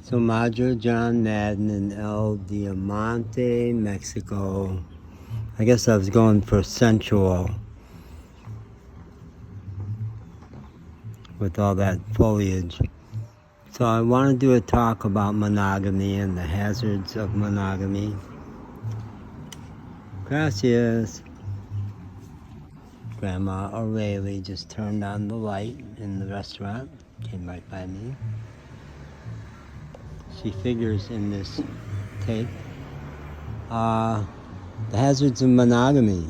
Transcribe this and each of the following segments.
So Madra John Madden in El Diamante, Mexico. I guess I was going for sensual with all that foliage. So I want to do a talk about monogamy and the hazards of monogamy. Gracias. Grandma O'Reilly just turned on the light in the restaurant. Came right by me. She figures in this tape. The hazards of monogamy.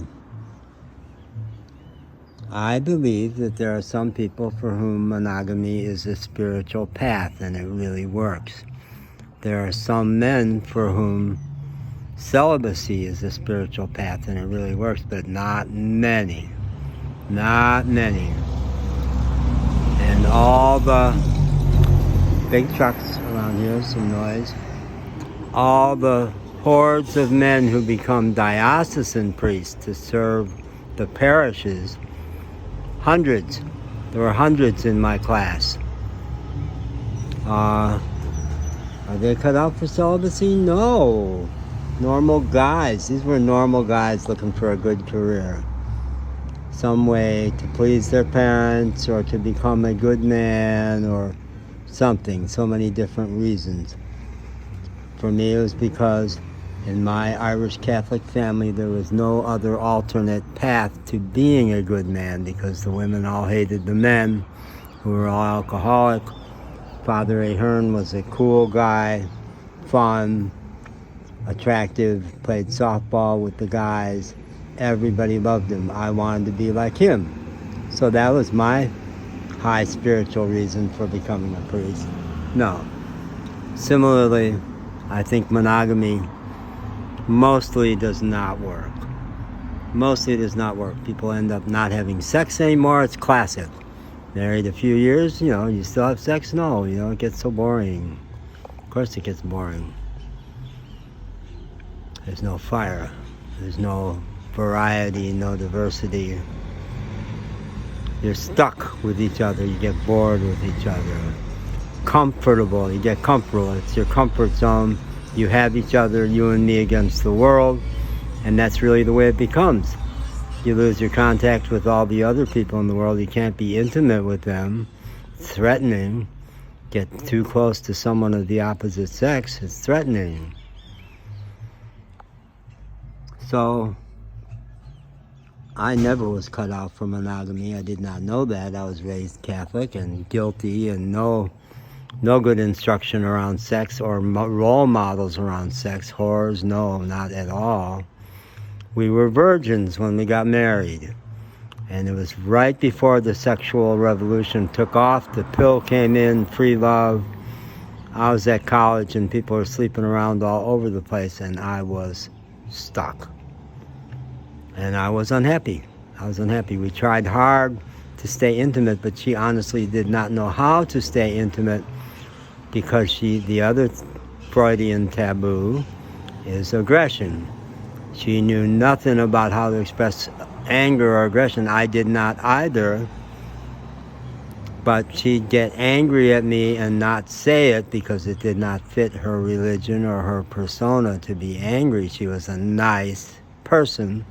I believe that there are some people for whom monogamy is a spiritual path and it really works. There are some men for whom celibacy is a spiritual path and it really works, but not many. Not many. And all the big trucks around here, some noise, all the hordes of men who become diocesan priests to serve the parishes, hundreds. There were hundreds in my class. Are they cut out for celibacy? No. Normal guys. These were normal guys looking for a good career. Some way to please their parents or to become a good man or something. So many different reasons. For me, it was because in my Irish Catholic family, there was no other alternate path to being a good man because the women all hated the men who were all alcoholic. Father Ahern was a cool guy, fun, attractive, played softball with the guys. Everybody loved him. I wanted to be like him. So that was my high spiritual reason for becoming a priest. No. Similarly, I think monogamy mostly does not work. Mostly does not work. People end up not having sex anymore. It's classic. Married a few years, you still have sex? No, it gets so boring. Of course it gets boring. There's no fire. There's no variety, no diversity. You're stuck with each other. You get bored with each other. Comfortable. You get comfortable. It's your comfort zone. You have each other, you and me against the world, and that's really the way it becomes. You lose your contact with all the other people in the world. You can't be intimate with them. It's threatening. Get too close to someone of the opposite sex, it's threatening. So, I never was cut out for monogamy. I did not know that. I was raised Catholic and guilty and no good instruction around sex or role models around sex. Whores, no, not at all. We were virgins when we got married. And it was right before the sexual revolution took off. The pill came in, free love. I was at college and people were sleeping around all over the place and I was stuck. And I was unhappy. We tried hard to stay intimate, but she honestly did not know how to stay intimate because the other Freudian taboo is aggression. She knew nothing about how to express anger or aggression. I did not either. But she'd get angry at me and not say it because it did not fit her religion or her persona to be angry. She was a nice person.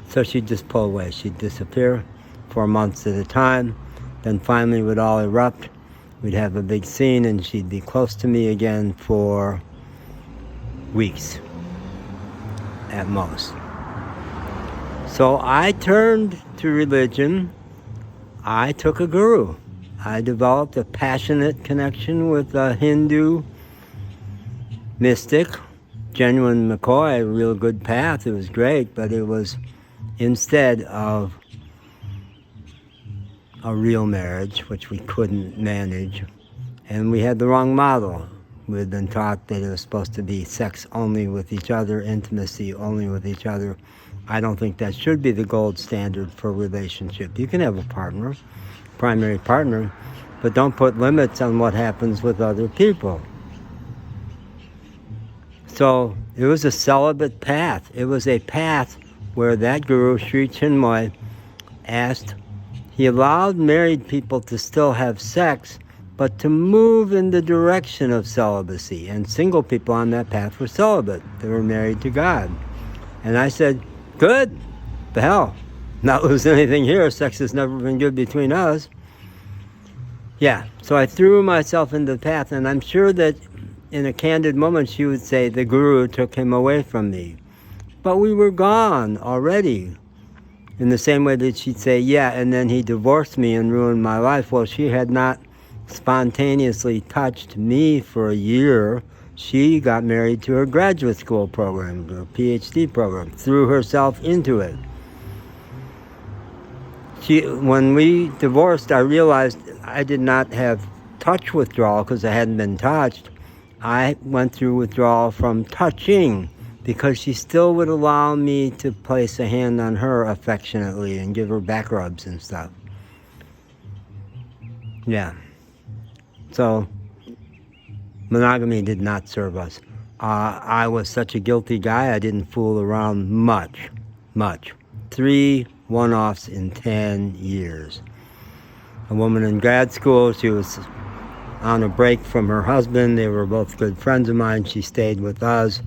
So she'd just pull away. She'd disappear for months at a time. Then finally would all erupt. We'd have a big scene and she'd be close to me again for weeks at most. So I turned to religion. I took a guru. I developed a passionate connection with a Hindu mystic, genuine McCoy, a real good path. It was great, but it was instead of a real marriage, which we couldn't manage. And we had the wrong model. We had been taught that it was supposed to be sex only with each other, intimacy only with each other. I don't think that should be the gold standard for a relationship. You can have a partner, primary partner, but don't put limits on what happens with other people. So it was a celibate path. It was a path where that guru, Sri Chinmoy, he allowed married people to still have sex, but to move in the direction of celibacy. And single people on that path were celibate. They were married to God. And I said, good, the hell, not losing anything here. Sex has never been good between us. Yeah, so I threw myself into the path, and I'm sure that in a candid moment she would say, the guru took him away from me. But we were gone already. In the same way that she'd say, yeah, and then he divorced me and ruined my life. Well, she had not spontaneously touched me for a year. She got married to her graduate school program, her PhD program, threw herself into it. When we divorced, I realized I did not have touch withdrawal because I hadn't been touched. I went through withdrawal from touching because she still would allow me to place a hand on her affectionately and give her back rubs and stuff. Yeah. So, monogamy did not serve us. I was such a guilty guy, I didn't fool around much. 3 one-offs in 10 years. A woman in grad school, she was on a break from her husband. They were both good friends of mine. She stayed with us.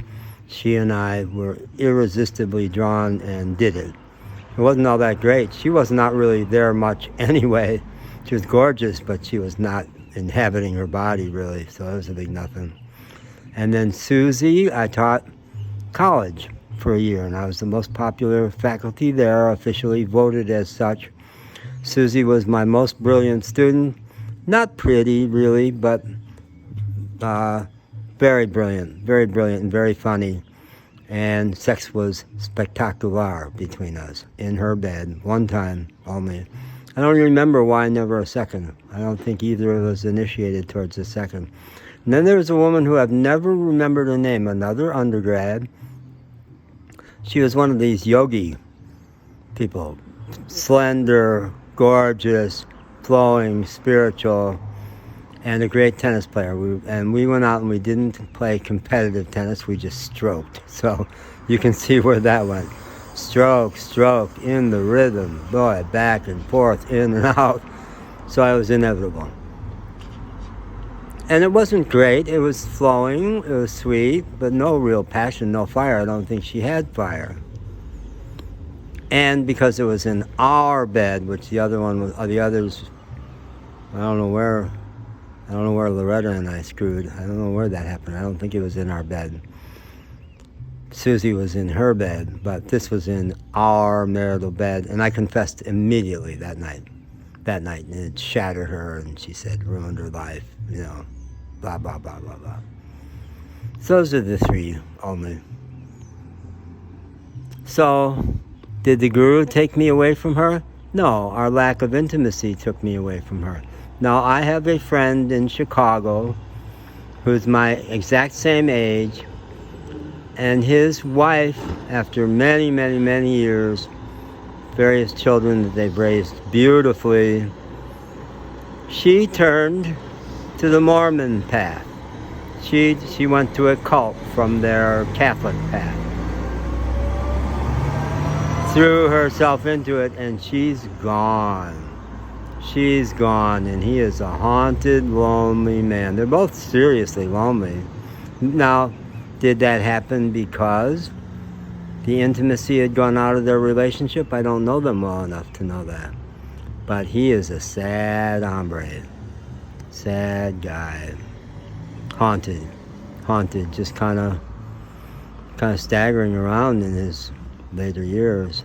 She and I were irresistibly drawn and did it. It wasn't all that great. She was not really there much anyway. She was gorgeous, but she was not inhabiting her body really, so it was a big nothing. And then Susie, I taught college for a year, and I was the most popular faculty there, officially voted as such. Susie was my most brilliant student. Not pretty, really, but very brilliant and very funny. And sex was spectacular between us, in her bed, one time only. I don't remember why never a second. I don't think either of us initiated towards a second. And then there was a woman who I've never remembered her name, another undergrad. She was one of these yogi people, slender, gorgeous, flowing, spiritual, and a great tennis player. We went out and we didn't play competitive tennis, we just stroked. So you can see where that went. Stroke, in the rhythm, boy, back and forth, in and out. So I was inevitable. And it wasn't great, it was flowing, it was sweet, but no real passion, no fire. I don't think she had fire. And because it was in our bed, which the other one was, the others, I don't know where Loretta and I screwed. I don't know where that happened. I don't think it was in our bed. Susie was in her bed, but this was in our marital bed, and I confessed immediately that night, and it shattered her, and she said, ruined her life, blah, blah, blah, blah, blah. So those are the 3 only. So, did the guru take me away from her? No, our lack of intimacy took me away from her. Now, I have a friend in Chicago who's my exact same age, and his wife, after many, many, many years, various children that they've raised beautifully, she turned to the Mormon path. She went to a cult from their Catholic path. Threw herself into it, and she's gone. She's gone, and he is a haunted, lonely man. They're both seriously lonely. Now, did that happen because the intimacy had gone out of their relationship? I don't know them well enough to know that. But he is a sad hombre. Sad guy. Haunted, just kind of staggering around in his later years.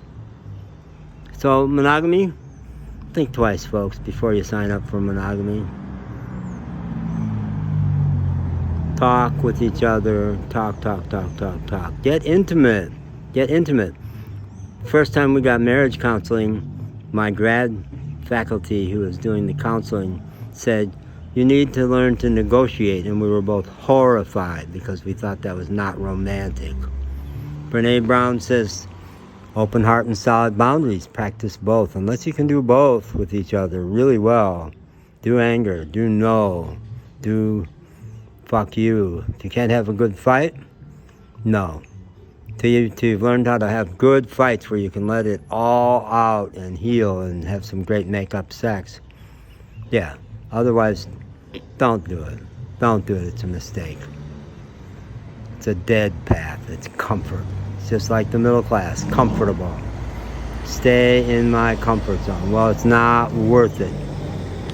So, monogamy? Think twice, folks, before you sign up for monogamy. Talk with each other. Talk. Get intimate. First time we got marriage counseling, my grad faculty who was doing the counseling said, you need to learn to negotiate, and we were both horrified because we thought that was not romantic. Brene Brown says, open heart and solid boundaries. Practice both. Unless you can do both with each other really well. Do anger. Do no. Do fuck you. If you can't have a good fight, no. Till you've learned how to have good fights where you can let it all out and heal and have some great make-up sex. Yeah. Otherwise, Don't do it. Don't do it. It's a mistake. It's a dead path. It's comfort. It's just like the middle class. Comfortable. Stay in my comfort zone. Well, it's not worth it.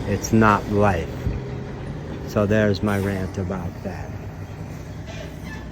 It's not life. So there's my rant about that.